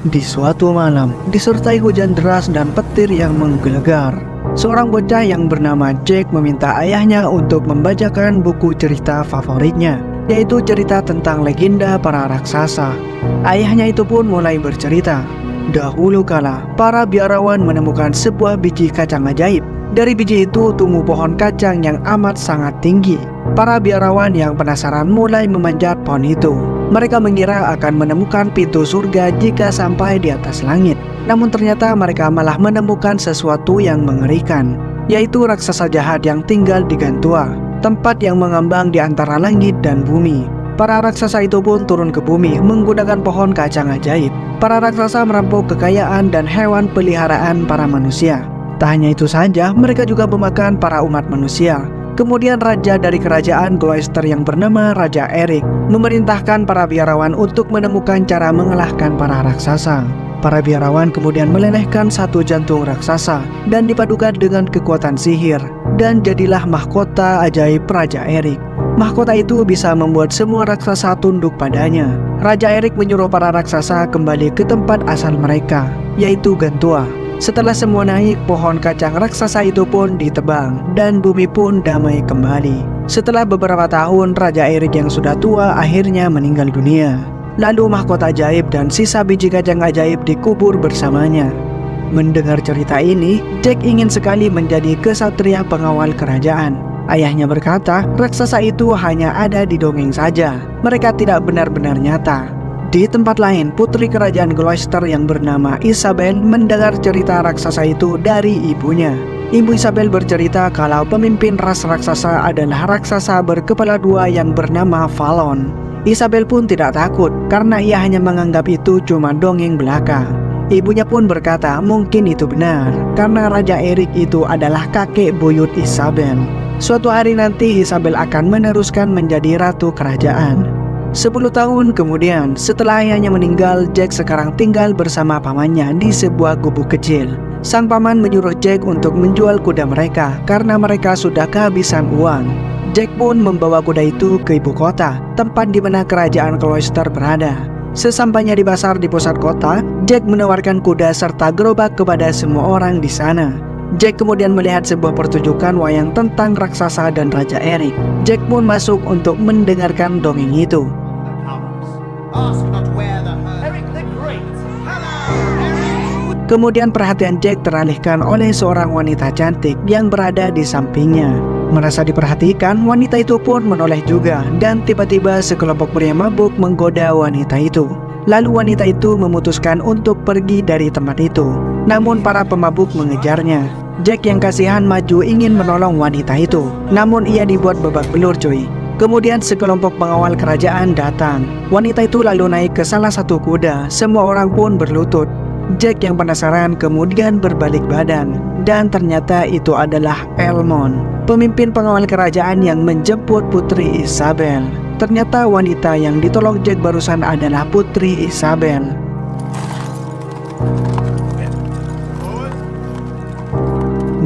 Di suatu malam, disertai hujan deras dan petir yang menggelegar, seorang bocah yang bernama Jack meminta ayahnya untuk membacakan buku cerita favoritnya, yaitu cerita tentang legenda para raksasa. Ayahnya itu pun mulai bercerita. Dahulu kala, para biarawan menemukan sebuah biji kacang ajaib. Dari biji itu tumbuh pohon kacang yang amat sangat tinggi. Para biarawan yang penasaran mulai memanjat pohon itu. Mereka mengira akan menemukan pintu surga jika sampai di atas langit. Namun ternyata mereka malah menemukan sesuatu yang mengerikan, yaitu raksasa jahat yang tinggal di Gantua, tempat yang mengambang di antara langit dan bumi. Para raksasa itu pun turun ke bumi menggunakan pohon kacang ajaib. Para raksasa merampok kekayaan dan hewan peliharaan para manusia. Tak hanya itu saja, mereka juga memakan para umat manusia. Kemudian raja dari kerajaan Gloucester yang bernama Raja Erik memerintahkan para biarawan untuk menemukan cara mengalahkan para raksasa. Para biarawan kemudian melelehkan satu jantung raksasa dan dipadukan dengan kekuatan sihir, dan jadilah mahkota ajaib Raja Erik. Mahkota itu bisa membuat semua raksasa tunduk padanya. Raja Erik menyuruh para raksasa kembali ke tempat asal mereka, yaitu Gantua. Setelah semua naik, pohon kacang raksasa itu pun ditebang dan bumi pun damai kembali. Setelah beberapa tahun, Raja Erik yang sudah tua akhirnya meninggal dunia. Lalu mahkota ajaib dan sisa biji kacang ajaib dikubur bersamanya. Mendengar cerita ini, Jack ingin sekali menjadi kesatria pengawal kerajaan. Ayahnya berkata, raksasa itu hanya ada di dongeng saja. Mereka tidak benar-benar nyata. Di tempat lain, putri kerajaan Gloucester yang bernama Isabel mendengar cerita raksasa itu dari ibunya. Ibu Isabel bercerita kalau pemimpin ras raksasa adalah raksasa berkepala dua yang bernama Fallon. Isabel pun tidak takut karena ia hanya menganggap itu cuma dongeng belaka. Ibunya pun berkata mungkin itu benar karena Raja Erik itu adalah kakek buyut Isabel. Suatu hari nanti Isabel akan meneruskan menjadi ratu kerajaan. 10 tahun kemudian, setelah ayahnya meninggal, Jack sekarang tinggal bersama pamannya di sebuah gubuk kecil. Sang paman menyuruh Jack untuk menjual kuda mereka karena mereka sudah kehabisan uang. Jack pun membawa kuda itu ke ibu kota, tempat di mana kerajaan Gloucester berada. Sesampainya di pasar di pusat kota, Jack menawarkan kuda serta gerobak kepada semua orang di sana. Jack kemudian melihat sebuah pertunjukan wayang tentang raksasa dan Raja Erik. Jack pun masuk untuk mendengarkan dongeng itu. Kemudian perhatian Jack teralihkan oleh seorang wanita cantik yang berada di sampingnya. Merasa diperhatikan, wanita itu pun menoleh juga, dan tiba-tiba sekelompok pria mabuk menggoda wanita itu. Lalu wanita itu memutuskan untuk pergi dari tempat itu. Namun para pemabuk mengejarnya. Jack yang kasihan maju ingin menolong wanita itu. Namun ia dibuat babak belur cuy. Kemudian sekelompok pengawal kerajaan datang. Wanita itu lalu naik ke salah satu kuda. Semua orang pun berlutut. Jack yang penasaran kemudian berbalik badan. Dan ternyata itu adalah Elmond, pemimpin pengawal kerajaan yang menjemput putri Isabel. Ternyata wanita yang ditolong Jack barusan adalah putri Isabel.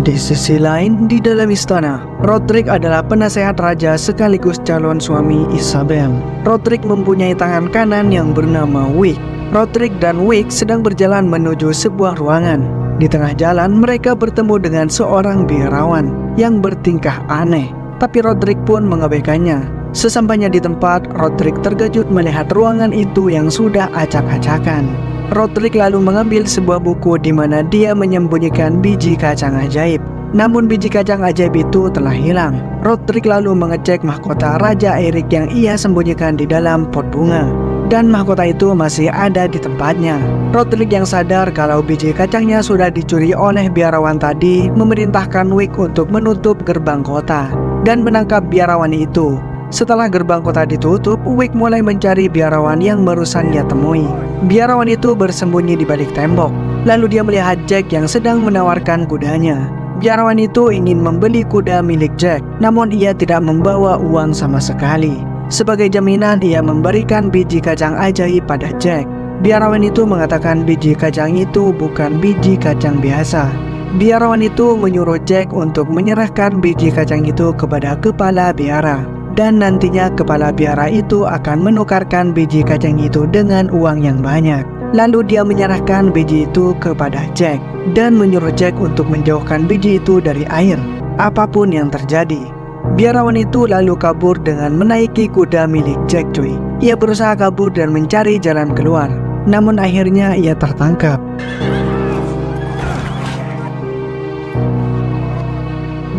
Di sisi lain, di dalam istana, Roderick adalah penasehat raja sekaligus calon suami Isabel. Roderick mempunyai tangan kanan yang bernama Wick. Roderick dan Wick sedang berjalan menuju sebuah ruangan. Di tengah jalan, mereka bertemu dengan seorang biarawan yang bertingkah aneh. Tapi Roderick pun mengabaikannya. Sesampainya di tempat, Roderick terkejut melihat ruangan itu yang sudah acak-acakan. Roderick lalu mengambil sebuah buku di mana dia menyembunyikan biji kacang ajaib. Namun biji kacang ajaib itu telah hilang. Roderick lalu mengecek mahkota Raja Erik yang ia sembunyikan di dalam pot bunga. Dan mahkota itu masih ada di tempatnya. Roderick yang sadar kalau biji kacangnya sudah dicuri oleh biarawan tadi memerintahkan Wick untuk menutup gerbang kota dan menangkap biarawan itu. Setelah gerbang kota ditutup, Wick mulai mencari biarawan yang barusan ia temui. Biarawan itu bersembunyi di balik tembok. Lalu dia melihat Jack yang sedang menawarkan kudanya. Biarawan itu ingin membeli kuda milik Jack, namun ia tidak membawa uang sama sekali. Sebagai jaminan, ia memberikan biji kacang ajaib pada Jack. Biarawan itu mengatakan biji kacang itu bukan biji kacang biasa. Biarawan itu menyuruh Jack untuk menyerahkan biji kacang itu kepada kepala biara. Dan nantinya kepala biara itu akan menukarkan biji kacang itu dengan uang yang banyak. Lalu dia menyerahkan biji itu kepada Jack dan menyuruh Jack untuk menjauhkan biji itu dari air, apapun yang terjadi. Biarawan itu lalu kabur dengan menaiki kuda milik Jack cuy. Ia berusaha kabur dan mencari jalan keluar, namun akhirnya ia tertangkap.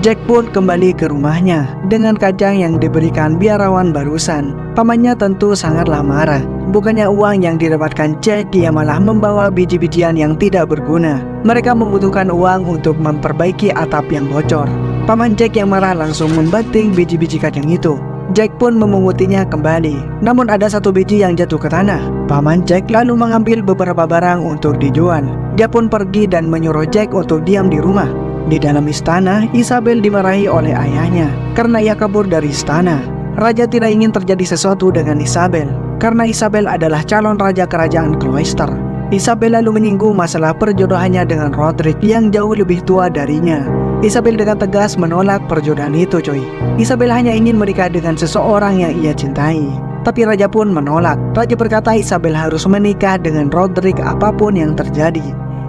Jack pun kembali ke rumahnya dengan kacang yang diberikan biarawan barusan. Pamannya tentu sangatlah marah. Bukannya uang yang didapatkan Jack, ia malah membawa biji-bijian yang tidak berguna. Mereka membutuhkan uang untuk memperbaiki atap yang bocor. Paman Jack yang marah langsung membanting biji-biji kacang itu. Jack pun memungutinya kembali, namun ada satu biji yang jatuh ke tanah. Paman Jack lalu mengambil beberapa barang untuk dijual. Dia pun pergi dan menyuruh Jack untuk diam di rumah. Di dalam istana, Isabel dimarahi oleh ayahnya karena ia kabur dari istana. Raja tidak ingin terjadi sesuatu dengan Isabel karena Isabel adalah calon raja kerajaan Gloucester. Isabel lalu menyinggung masalah perjodohannya dengan Roderick yang jauh lebih tua darinya. Isabel dengan tegas menolak perjodohan itu coy. Isabel hanya ingin menikah dengan seseorang yang ia cintai. Tapi raja pun menolak. Raja berkata Isabel harus menikah dengan Roderick apapun yang terjadi.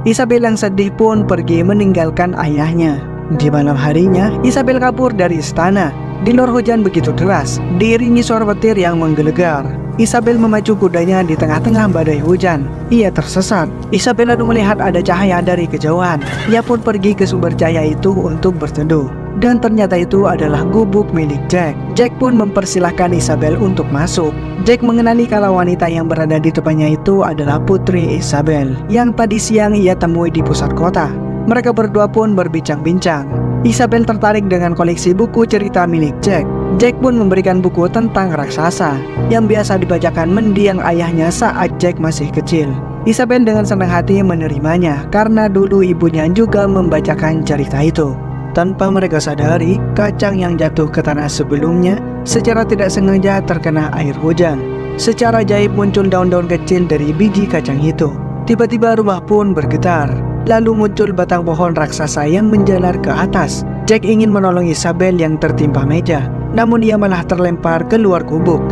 Isabel yang sedih pun pergi meninggalkan ayahnya. Di malam harinya, Isabel kabur dari istana. Di luar hujan begitu deras, diiringi suara petir yang menggelegar. Isabel memacu kudanya di tengah-tengah badai hujan. Ia tersesat. Isabel lalu melihat ada cahaya dari kejauhan. Ia pun pergi ke sumber cahaya itu untuk berteduh. Dan ternyata itu adalah gubuk milik Jack. Jack pun mempersilahkan Isabel untuk masuk. Jack mengenali kalau wanita yang berada di depannya itu adalah putri Isabel yang tadi siang ia temui di pusat kota. Mereka berdua pun berbincang-bincang. Isabel tertarik dengan koleksi buku cerita milik Jack. Jack pun memberikan buku tentang raksasa yang biasa dibacakan mendiang ayahnya saat Jack masih kecil. Isabel dengan senang hati menerimanya karena dulu ibunya juga membacakan cerita itu. Tanpa mereka sadari, kacang yang jatuh ke tanah sebelumnya secara tidak sengaja terkena air hujan. Secara ajaib muncul daun-daun kecil dari biji kacang itu. Tiba-tiba rumah pun bergetar. Lalu muncul batang pohon raksasa yang menjalar ke atas. Jack ingin menolong Isabel yang tertimpa meja, namun ia malah terlempar keluar gubuk.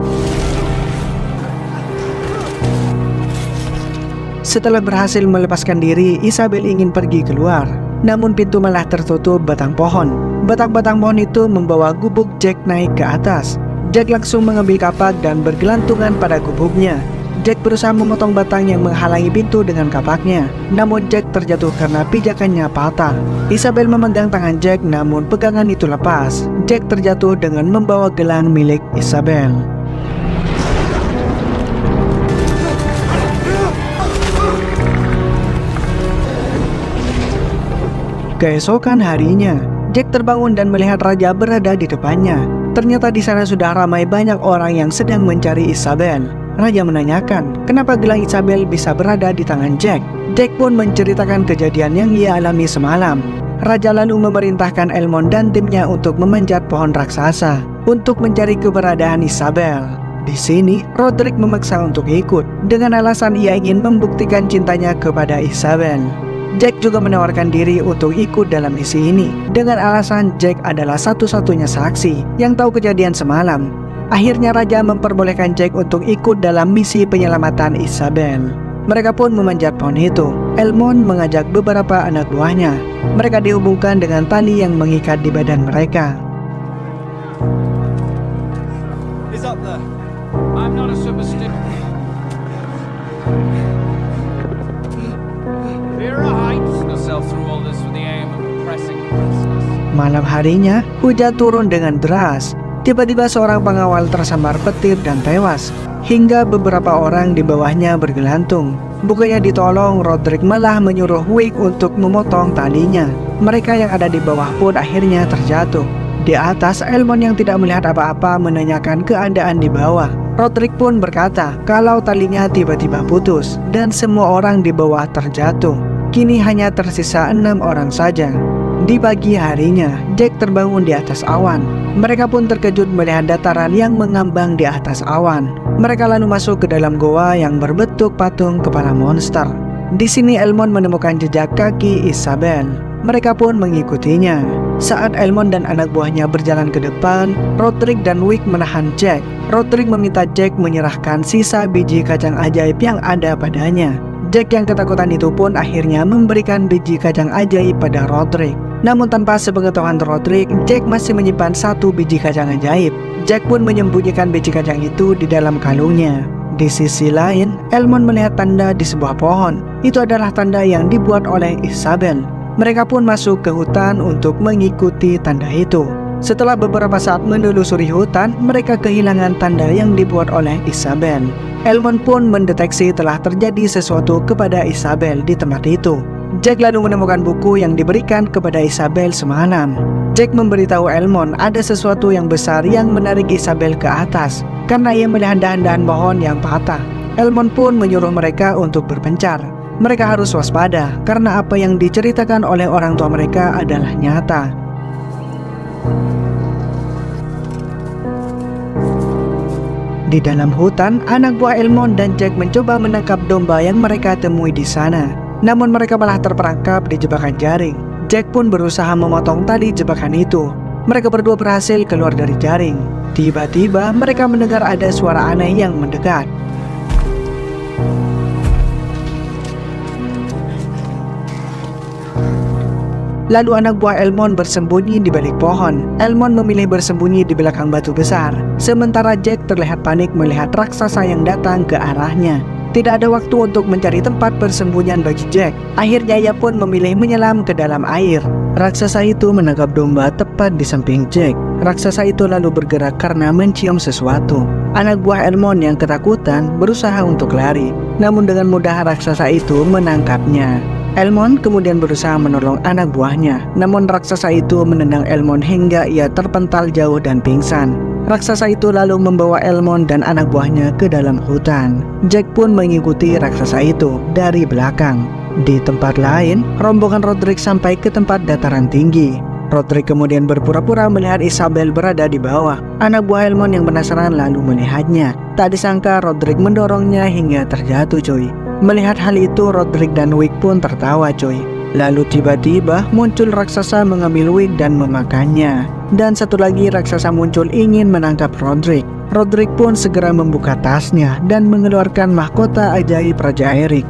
Setelah berhasil melepaskan diri, Isabel ingin pergi keluar. Namun pintu malah tertutup batang pohon. Batang-batang pohon itu membawa gubuk Jack naik ke atas. Jack langsung mengambil kapak dan bergelantungan pada gubuknya. Jack berusaha memotong batang yang menghalangi pintu dengan kapaknya. Namun Jack terjatuh karena pijakannya patah. Isabel memegang tangan Jack, namun pegangan itu lepas. Jack terjatuh dengan membawa gelang milik Isabel. Keesokan harinya, Jack terbangun dan melihat raja berada di depannya. Ternyata di sana sudah ramai banyak orang yang sedang mencari Isabel. Raja menanyakan, kenapa gelang Isabel bisa berada di tangan Jack? Jack pun menceritakan kejadian yang ia alami semalam. Raja lalu memerintahkan Elmond dan timnya untuk memanjat pohon raksasa untuk mencari keberadaan Isabel. Di sini, Roderick memaksa untuk ikut dengan alasan ia ingin membuktikan cintanya kepada Isabel. Jack juga menawarkan diri untuk ikut dalam misi ini dengan alasan Jack adalah satu-satunya saksi yang tahu kejadian semalam. Akhirnya raja memperbolehkan Jack untuk ikut dalam misi penyelamatan Isabel. Mereka pun memanjat pohon itu. Elmond mengajak beberapa anak buahnya. Mereka dihubungkan dengan tali yang mengikat di badan mereka. He's up there. I'm not a superstition. Vera hides herself through all this with the aim of impressing the princess. Malam harinya, hujan turun dengan deras. Tiba-tiba seorang pengawal tersambar petir dan tewas, hingga beberapa orang di bawahnya bergelantung. Bukannya ditolong, Roderick malah menyuruh Wick untuk memotong talinya. Mereka yang ada di bawah pun akhirnya terjatuh. Di atas, Elmond yang tidak melihat apa-apa menanyakan keadaan di bawah. Roderick pun berkata kalau talinya tiba-tiba putus dan semua orang di bawah terjatuh. Kini hanya tersisa 6 orang saja. Di pagi harinya, Jack terbangun di atas awan. Mereka pun terkejut melihat dataran yang mengambang di atas awan. Mereka lalu masuk ke dalam goa yang berbentuk patung kepala monster. Di sini Elmond menemukan jejak kaki Isabel. Mereka pun mengikutinya. Saat Elmond dan anak buahnya berjalan ke depan, Roderick dan Wick menahan Jack. Roderick meminta Jack menyerahkan sisa biji kacang ajaib yang ada padanya. Jack yang ketakutan itu pun akhirnya memberikan biji kacang ajaib pada Roderick. Namun tanpa sepengetahuan Roderick, Jack masih menyimpan satu biji kacang ajaib. Jack pun menyembunyikan biji kacang itu di dalam kalungnya. Di sisi lain, Elmond melihat tanda di sebuah pohon. Itu adalah tanda yang dibuat oleh Isabel. Mereka pun masuk ke hutan untuk mengikuti tanda itu. Setelah beberapa saat menelusuri hutan, mereka kehilangan tanda yang dibuat oleh Isabel. Elmond pun mendeteksi telah terjadi sesuatu kepada Isabel di tempat itu. Jack lalu menemukan buku yang diberikan kepada Isabel semalam. Jack memberitahu Elmond ada sesuatu yang besar yang menarik Isabel ke atas karena ia melihat dahan-dahan pohon yang patah. Elmond pun menyuruh mereka untuk berpencar. Mereka harus waspada karena apa yang diceritakan oleh orang tua mereka adalah nyata. Di dalam hutan, anak buah Elmond dan Jack mencoba menangkap domba yang mereka temui di sana. Namun mereka malah terperangkap di jebakan jaring. Jack pun berusaha memotong tali jebakan itu. Mereka berdua berhasil keluar dari jaring. Tiba-tiba mereka mendengar ada suara aneh yang mendekat. Lalu anak buah Elmond bersembunyi di balik pohon. Elmond memilih bersembunyi di belakang batu besar. Sementara Jack terlihat panik melihat raksasa yang datang ke arahnya. Tidak ada waktu untuk mencari tempat persembunyian bagi Jack. Akhirnya ia pun memilih menyelam ke dalam air. Raksasa itu menangkap domba tepat di samping Jack. Raksasa itu lalu bergerak karena mencium sesuatu. Anak buah Elmond yang ketakutan berusaha untuk lari. Namun dengan mudah raksasa itu menangkapnya. Elmond kemudian berusaha menolong anak buahnya. Namun raksasa itu menendang Elmond hingga ia terpental jauh dan pingsan. Raksasa itu lalu membawa Elmond dan anak buahnya ke dalam hutan. Jack pun mengikuti raksasa itu dari belakang. Di tempat lain, rombongan Roderick sampai ke tempat dataran tinggi. Roderick kemudian berpura-pura melihat Isabel berada di bawah. Anak buah Elmond yang penasaran lalu melihatnya. Tak disangka Roderick mendorongnya hingga terjatuh cuy. Melihat hal itu, Roderick dan Wick pun tertawa cuy. Lalu tiba-tiba muncul raksasa mengambil Wick dan memakannya. Dan satu lagi raksasa muncul ingin menangkap Roderick. Roderick pun segera membuka tasnya dan mengeluarkan mahkota ajaib Raja Erik.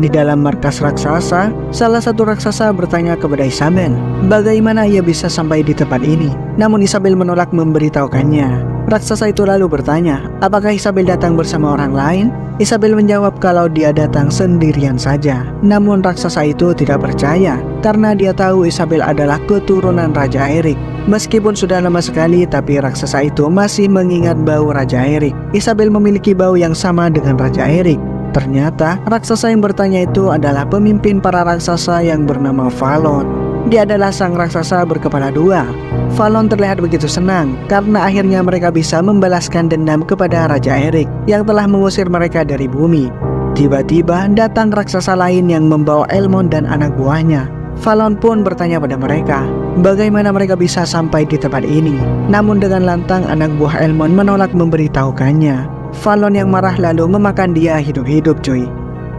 Di dalam markas raksasa, salah satu raksasa bertanya kepada Isabel, bagaimana ia bisa sampai di tempat ini. Namun Isabel menolak memberitahukannya. Raksasa itu lalu bertanya, apakah Isabel datang bersama orang lain? Isabel menjawab kalau dia datang sendirian saja. Namun raksasa itu tidak percaya karena dia tahu Isabel adalah keturunan Raja Erik. Meskipun sudah lama sekali, tapi raksasa itu masih mengingat bau Raja Erik. Isabel memiliki bau yang sama dengan Raja Erik. Ternyata raksasa yang bertanya itu adalah pemimpin para raksasa yang bernama Fallon. Dia adalah sang raksasa berkepala dua. Fallon terlihat begitu senang karena akhirnya mereka bisa membalaskan dendam kepada Raja Erik yang telah mengusir mereka dari bumi. Tiba-tiba datang raksasa lain yang membawa Elmond dan anak buahnya. Fallon pun bertanya pada mereka, bagaimana mereka bisa sampai di tempat ini. Namun dengan lantang anak buah Elmond menolak memberitahukannya. Fallon yang marah lalu memakan dia hidup-hidup cuy.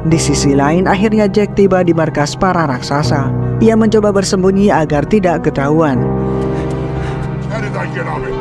Di sisi lain, akhirnya Jack tiba di markas para raksasa. Ia mencoba bersembunyi agar tidak ketahuan. How did I get on it?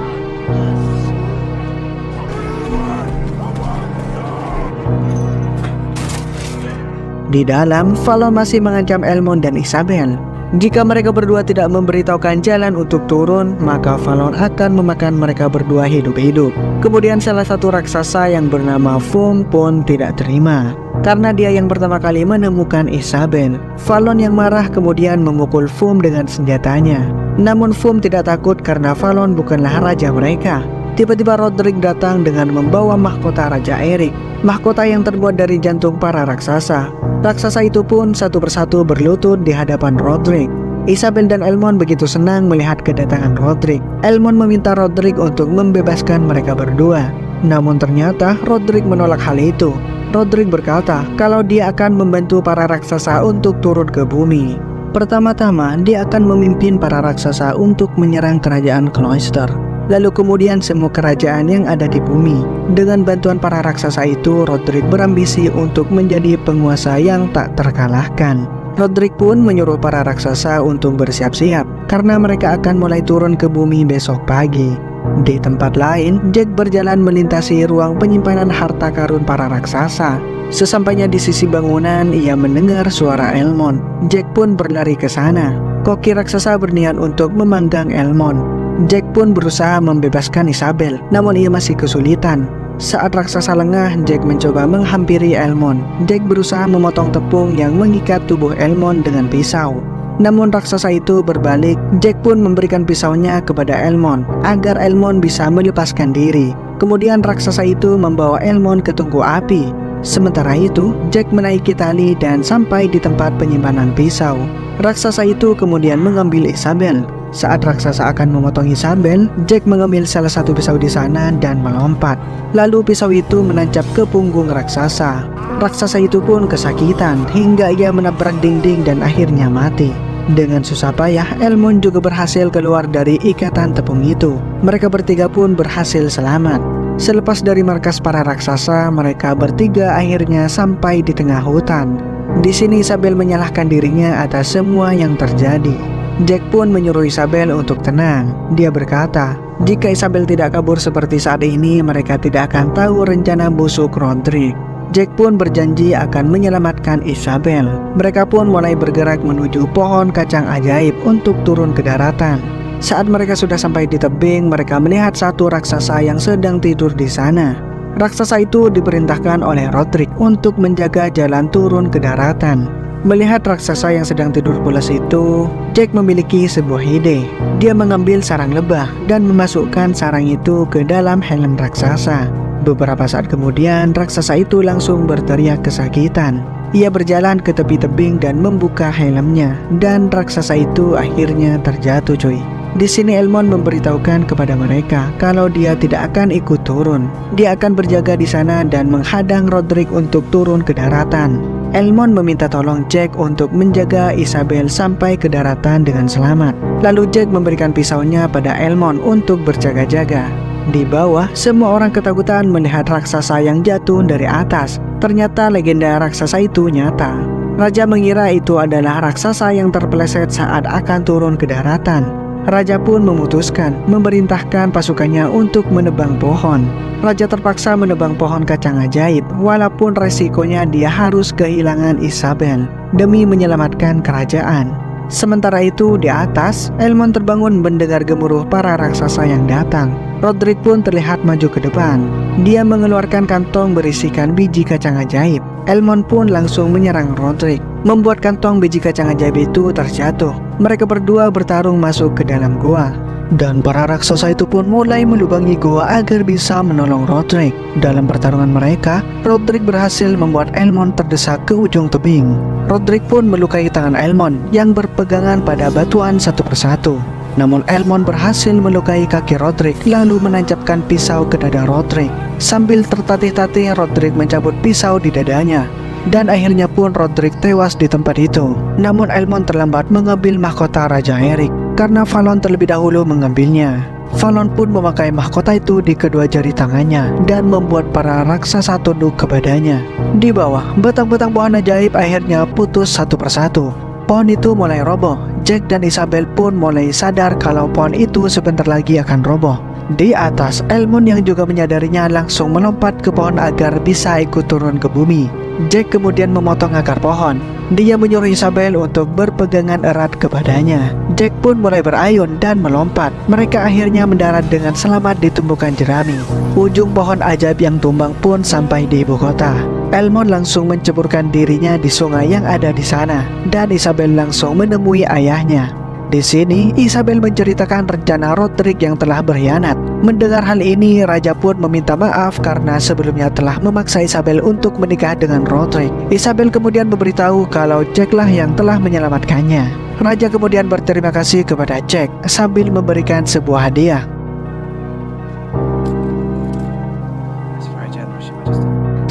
Di dalam, Fallon masih mengancam Elmond dan Isabel. Jika mereka berdua tidak memberitahukan jalan untuk turun, maka Fallon akan memakan mereka berdua hidup-hidup. Kemudian salah satu raksasa yang bernama Foom pun tidak terima karena dia yang pertama kali menemukan Isabel. Fallon yang marah kemudian memukul Foom dengan senjatanya. Namun Foom tidak takut karena Fallon bukanlah raja mereka. Tiba-tiba Roderick datang dengan membawa mahkota Raja Erik, mahkota yang terbuat dari jantung para raksasa. Raksasa itu pun satu persatu berlutut di hadapan Roderick. Isabel dan Elmond begitu senang melihat kedatangan Roderick. Elmond meminta Roderick untuk membebaskan mereka berdua. Namun ternyata Roderick menolak hal itu. Roderick berkata kalau dia akan membantu para raksasa untuk turun ke bumi. Pertama-tama dia akan memimpin para raksasa untuk menyerang kerajaan Cloister. Lalu kemudian semua kerajaan yang ada di bumi. Dengan bantuan para raksasa itu, Roderick berambisi untuk menjadi penguasa yang tak terkalahkan. Roderick pun menyuruh para raksasa untuk bersiap-siap karena mereka akan mulai turun ke bumi besok pagi. Di tempat lain, Jack berjalan melintasi ruang penyimpanan harta karun para raksasa. Sesampainya di sisi bangunan, ia mendengar suara Elmond. Jack pun berlari ke sana. Koki raksasa berniat untuk memanggang Elmond. Jack pun berusaha membebaskan Isabel, namun ia masih kesulitan. Saat raksasa lengah, Jack mencoba menghampiri Elmond. Jack berusaha memotong tepung yang mengikat tubuh Elmond dengan pisau. Namun raksasa itu berbalik. Jack pun memberikan pisaunya kepada Elmond agar Elmond bisa melepaskan diri. Kemudian raksasa itu membawa Elmond ke tungku api. Sementara itu, Jack menaiki tali dan sampai di tempat penyimpanan pisau. Raksasa itu kemudian mengambil Isabel. Saat raksasa akan memotong Isabel, Jack mengambil salah satu pisau di sana dan melompat. Lalu pisau itu menancap ke punggung raksasa. Raksasa itu pun kesakitan hingga ia menabrak dinding dan akhirnya mati. Dengan susah payah, Elmond juga berhasil keluar dari ikatan tepung itu. Mereka bertiga pun berhasil selamat. Selepas dari markas para raksasa, mereka bertiga akhirnya sampai di tengah hutan. Di sini Isabel menyalahkan dirinya atas semua yang terjadi. Jack pun menyuruh Isabel untuk tenang. Dia berkata, jika Isabel tidak kabur seperti saat ini, mereka tidak akan tahu rencana busuk Roderick. Jack pun berjanji akan menyelamatkan Isabel. Mereka pun mulai bergerak menuju pohon kacang ajaib untuk turun ke daratan. Saat mereka sudah sampai di tebing, mereka melihat satu raksasa yang sedang tidur di sana. Raksasa itu diperintahkan oleh Roderick untuk menjaga jalan turun ke daratan. Melihat raksasa yang sedang tidur pulas itu, Jack memiliki sebuah ide. Dia mengambil sarang lebah dan memasukkan sarang itu ke dalam helm raksasa. Beberapa saat kemudian, raksasa itu langsung berteriak kesakitan. Ia berjalan ke tepi tebing dan membuka helmnya, dan raksasa itu akhirnya terjatuh, cuy. Di sini Elmond memberitahukan kepada mereka kalau dia tidak akan ikut turun. Dia akan berjaga di sana dan menghadang Roderick untuk turun ke daratan. Elmond meminta tolong Jack untuk menjaga Isabel sampai ke daratan dengan selamat. Lalu Jack memberikan pisaunya pada Elmond untuk berjaga-jaga. Di bawah, semua orang ketakutan melihat raksasa yang jatuh dari atas. Ternyata legenda raksasa itu nyata. Raja mengira itu adalah raksasa yang terpeleset saat akan turun ke daratan. Raja pun memutuskan memerintahkan pasukannya untuk menebang pohon. Raja terpaksa menebang pohon kacang ajaib, walaupun resikonya dia harus kehilangan Isabel demi menyelamatkan kerajaan. Sementara itu di atas, Elmond terbangun mendengar gemuruh para raksasa yang datang. Roderick pun terlihat maju ke depan. Dia mengeluarkan kantong berisikan biji kacang ajaib. Elmond pun langsung menyerang Roderick, membuat kantong biji kacang ajaib itu terjatuh. Mereka berdua bertarung masuk ke dalam gua. Dan para raksasa itu pun mulai melubangi gua agar bisa menolong Roderick. Dalam pertarungan mereka, Roderick berhasil membuat Elmond terdesak ke ujung tebing. Roderick pun melukai tangan Elmond yang berpegangan pada batuan satu persatu. Namun Elmond berhasil melukai kaki Roderick lalu menancapkan pisau ke dada Roderick. Sambil tertatih-tatih, Roderick mencabut pisau di dadanya. Dan akhirnya pun Roderick tewas di tempat itu. Namun Elmond terlambat mengambil mahkota Raja Erik karena Fallon terlebih dahulu mengambilnya. Fallon pun memakai mahkota itu di kedua jari tangannya dan membuat para raksasa tunduk kepadanya. Di bawah, batang-batang pohon ajaib akhirnya putus satu persatu. Pohon itu mulai roboh. Jack dan Isabel pun mulai sadar kalau pohon itu sebentar lagi akan roboh. Di atas, Elmond yang juga menyadarinya langsung melompat ke pohon agar bisa ikut turun ke bumi. Jack kemudian memotong akar pohon. Dia menyuruh Isabel untuk berpegangan erat kepadanya. Jack pun mulai berayun dan melompat. Mereka akhirnya mendarat dengan selamat di tumbukan jerami. Ujung pohon ajaib yang tumbang pun sampai di ibu kota. Elmond langsung menceburkan dirinya di sungai yang ada di sana, dan Isabel langsung menemui ayahnya. Di sini, Isabel menceritakan rencana Roderick yang telah berkhianat. Mendengar hal ini, Raja pun meminta maaf karena sebelumnya telah memaksa Isabel untuk menikah dengan Roderick. Isabel kemudian memberitahu kalau Jack lah yang telah menyelamatkannya. Raja kemudian berterima kasih kepada Jack sambil memberikan sebuah hadiah.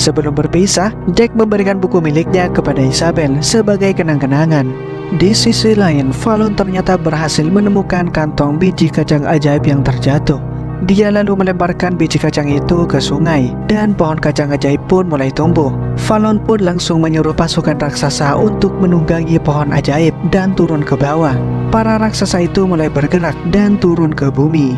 Sebelum berpisah, Jack memberikan buku miliknya kepada Isabel sebagai kenang-kenangan. Di sisi lain, Fallon ternyata berhasil menemukan kantong biji kacang ajaib yang terjatuh. Dia lalu melemparkan biji kacang itu ke sungai, dan pohon kacang ajaib pun mulai tumbuh. Fallon pun langsung menyuruh pasukan raksasa untuk menunggangi pohon ajaib dan turun ke bawah. Para raksasa itu mulai bergerak dan turun ke bumi.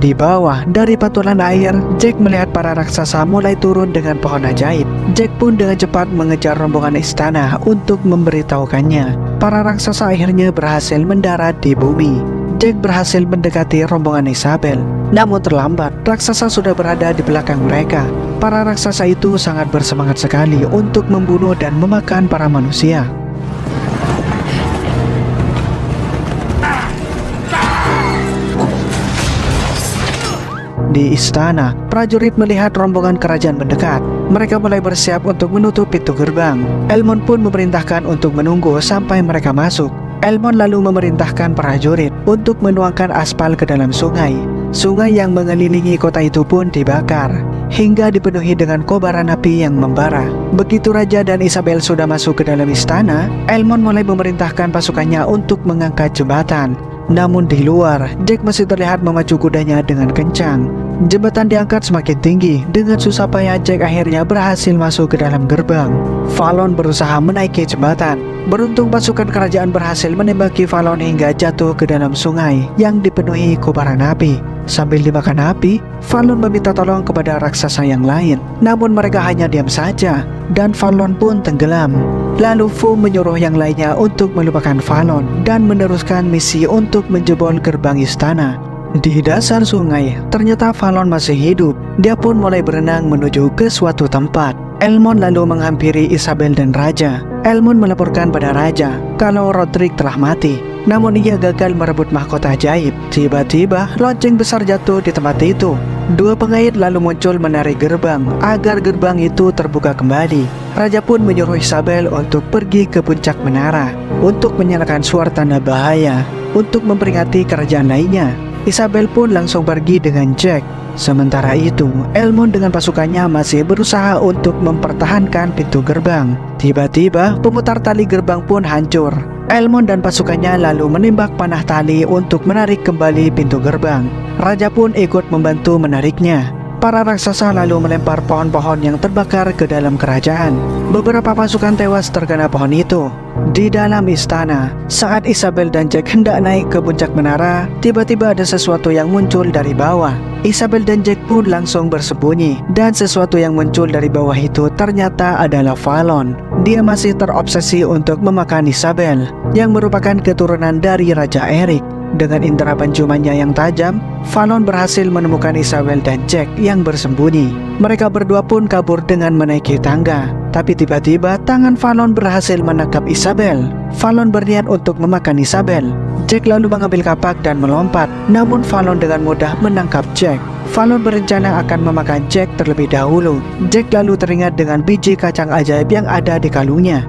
Di bawah, dari pantulan air, Jack melihat para raksasa mulai turun dengan pohon ajaib. Jack pun dengan cepat mengejar rombongan istana untuk memberitahukannya. Para raksasa akhirnya berhasil mendarat di bumi. Jack berhasil mendekati rombongan Isabel. Namun terlambat, raksasa sudah berada di belakang mereka. Para raksasa itu sangat bersemangat sekali untuk membunuh dan memakan para manusia. Di istana, prajurit melihat rombongan kerajaan mendekat. Mereka mulai bersiap untuk menutup pintu gerbang. Elmond pun memerintahkan untuk menunggu sampai mereka masuk. Elmond lalu memerintahkan prajurit untuk menuangkan aspal ke dalam sungai. Sungai yang mengelilingi kota itu pun dibakar hingga dipenuhi dengan kobaran api yang membara. Begitu Raja dan Isabel sudah masuk ke dalam istana, Elmond mulai memerintahkan pasukannya untuk mengangkat jembatan. Namun di luar, Jack masih terlihat memacu kudanya dengan kencang. Jembatan diangkat semakin tinggi. Dengan susah payah Jack akhirnya berhasil masuk ke dalam gerbang. Fallon berusaha menaiki jembatan. Beruntung pasukan kerajaan berhasil menembaki Fallon hingga jatuh ke dalam sungai yang dipenuhi kobaran api. Sambil dimakan api, Fallon meminta tolong kepada raksasa yang lain. Namun mereka hanya diam saja dan Fallon pun tenggelam. Lalu Fu menyuruh yang lainnya untuk melupakan Fallon dan meneruskan misi untuk menjebol gerbang istana. Di dasar sungai, ternyata Fallon masih hidup. Dia pun mulai berenang menuju ke suatu tempat. Elmond lalu menghampiri Isabel dan Raja. Elmond melaporkan pada Raja kalau Roderick telah mati. Namun ia gagal merebut mahkota ajaib. Tiba-tiba lonceng besar jatuh di tempat itu. Dua pengait lalu muncul menarik gerbang agar gerbang itu terbuka kembali. Raja pun menyuruh Isabel untuk pergi ke puncak menara untuk menyalakan suara tanda bahaya untuk memperingati kerajaan lainnya. Isabel pun langsung pergi dengan Jack. Sementara itu, Elmond dengan pasukannya masih berusaha untuk mempertahankan pintu gerbang. Tiba-tiba, pemutar tali gerbang pun hancur. Elmond dan pasukannya lalu menembak panah tali untuk menarik kembali pintu gerbang. Raja pun ikut membantu menariknya. Para raksasa lalu melempar pohon-pohon yang terbakar ke dalam kerajaan. Beberapa pasukan tewas terkena pohon itu. Di dalam istana, saat Isabel dan Jack hendak naik ke puncak menara, tiba-tiba ada sesuatu yang muncul dari bawah. Isabel dan Jack pun langsung bersembunyi, dan sesuatu yang muncul dari bawah itu ternyata adalah Fallon. Dia masih terobsesi untuk memakan Isabel, yang merupakan keturunan dari Raja Eric. Dengan indera penciumannya yang tajam, Fallon berhasil menemukan Isabel dan Jack yang bersembunyi. Mereka berdua pun kabur dengan menaiki tangga. Tapi tiba-tiba tangan Fallon berhasil menangkap Isabel. Fallon berniat untuk memakan Isabel. Jack lalu mengambil kapak dan melompat. Namun Fallon dengan mudah menangkap Jack. Fallon berencana akan memakan Jack terlebih dahulu. Jack lalu teringat dengan biji kacang ajaib yang ada di kalungnya.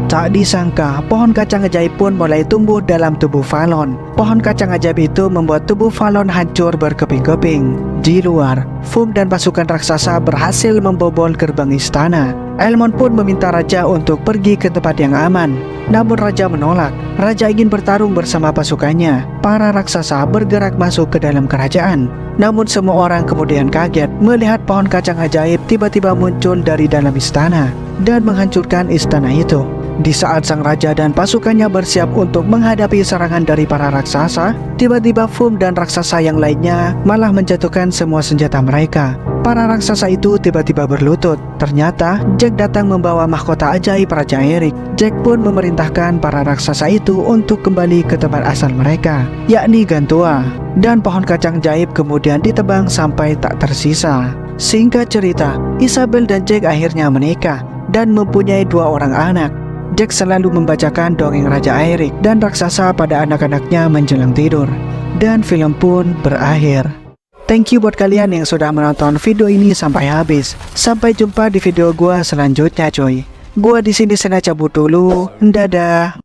Tak disangka, pohon kacang ajaib pun mulai tumbuh dalam tubuh Fallon. Pohon kacang ajaib itu membuat tubuh Fallon hancur berkeping-keping. Di luar, Fum dan pasukan raksasa berhasil membobol gerbang istana. Elmond pun meminta Raja untuk pergi ke tempat yang aman. Namun Raja menolak. Raja ingin bertarung bersama pasukannya. Para raksasa bergerak masuk ke dalam kerajaan. Namun semua orang kemudian kaget melihat pohon kacang ajaib tiba-tiba muncul dari dalam istana dan menghancurkan istana itu. Di saat sang raja dan pasukannya bersiap untuk menghadapi serangan dari para raksasa, tiba-tiba Fum dan raksasa yang lainnya malah menjatuhkan semua senjata mereka. Para raksasa itu tiba-tiba berlutut. Ternyata Jack datang membawa mahkota ajaib Raja Eric. Jack pun memerintahkan para raksasa itu untuk kembali ke tempat asal mereka, yakni Gantua. Dan pohon kacang ajaib kemudian ditebang sampai tak tersisa. Singkat cerita, Isabel dan Jack akhirnya menikah dan mempunyai 2 orang anak. Jack selalu membacakan dongeng Raja Eric dan raksasa pada anak-anaknya menjelang tidur. Dan film pun berakhir. Thank you buat kalian yang sudah menonton video ini sampai habis. Sampai jumpa di video gua selanjutnya, coy. Gua di sini cabut dulu. Dadah.